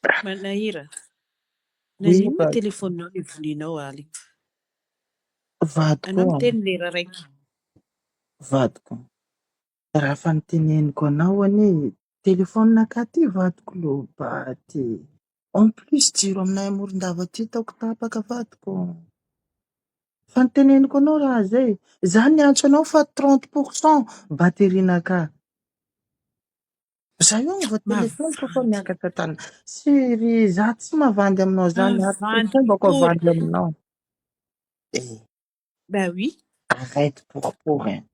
Manahira, na Oui, ino moa telefoninao ny voninao aly? Anao vadiko, miteny lera raiky. vadiko. Raha fanoteneniko anao anie, telefoninaka ty vadiko lobaty. En plus jiro aminay Morondava ty taoko tapaka vadiko. Fanoteneniko anao raha zay. Zany niantso anao fa 30% baterinaka. Za io va telefoniko fa Mavandy. miakatra tany. Chérie, za tsy mavandy aminao zany. Ary Mavandy fombako pour. avandy aminao. Ben oui. Arrête pour hein.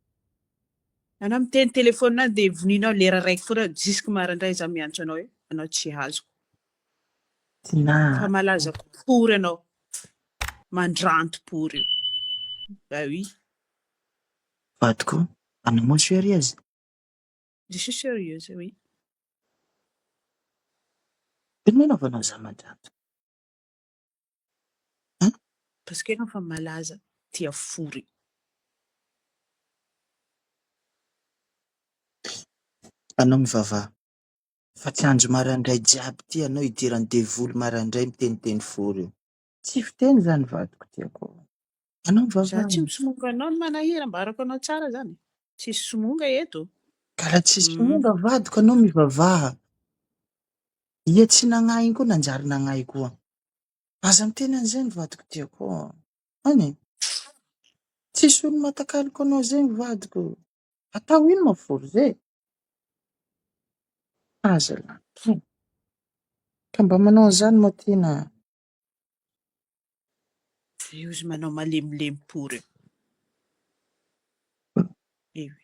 Anao miteny telefoninao dia voninao lera raiky foana jusque maraindray za miantso anao eo. Anao tsy azoko. Fa Tina, malaza pory anao. Mandranto pory io. Ben oui. vadiko, anao moa sérieuse. Je suis sérieuse, oui. Ino moa naovanao za mandranto? Parce que anao fa malaza tia fory. Anao mivavaha. Fa tsy andro maraindray jiaby ty anao idirany devoly maraindray miteniteny fory. Tsy fiteny zany vadiko tiako. Anao Za mivavaha. tsy misomonga anao no manahira mba arako anao tsara zany. Tsisy somonga eto. Kala tsisy monga vadiko anao mivavaha. Ia tsy nagnahy koa nanjary nagnahy koa. Aza miteny an'izay ny vadiko tiako. Any? Tsisy olo matakaliko anao zay ny vadiko. Atao ino mafory zay? Aza la. Ka mba manao an'izany moa Tina. Io izy manao malemilemy pory.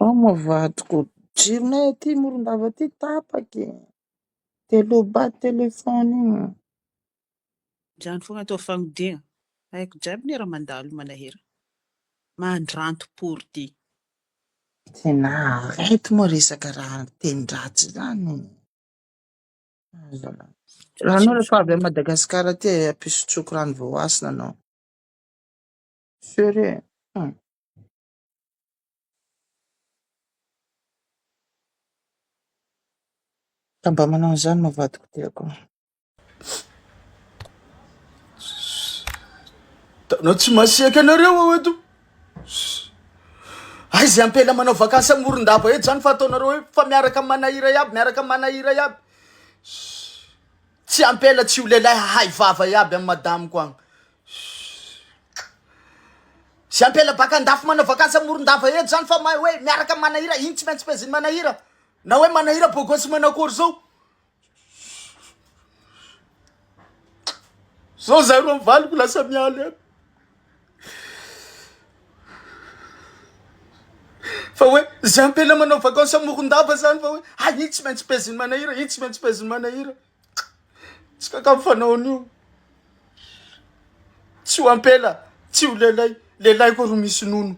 Moa vadiko. Jironay aty Morondava aty tapaky. Telobat telefony igny. Zany foana atao fagnodiana. Haiko jiaby ny raha mandalo manahira. Mandranto pory ty. Tina, arrête moa resaka raha teny-dratsy zany. Aza la. Raha anao rehefa avy a Madagasikara ty ampisotsoko rano voasina anao. Sérieux. Ka mba manao an'izany moa vadiko tiako. Tanao tsy masiaka anareo ao eto. Ay zay ampela manao vakansy Morondava eto zany fa ataonareo hoe fa miaraka manahira iaby, miaraka manahira iaby. Tsy ampela tsy ho lehilahy hay vava iaby amin'ny madamiko agny. Sy ampela baka andafy manao vakansy Morondava eto zany fa hoe miaraka manahira, iny tsy maintsy peziny manahira. Na hoe manahira bôgôsy manakory zao. Zao zay roa mivaliko lasa mialy aby. Fa hoe zay ampela manao vakansy Morondava zany fa hoe iny tsy maintsy peziny manahira, iny tsy maintsy peziny manahira. Tsy kaka mifanao an'io. Tsy ho ampela, tsy ho lehilahy, lehilahy koa ro misy nono.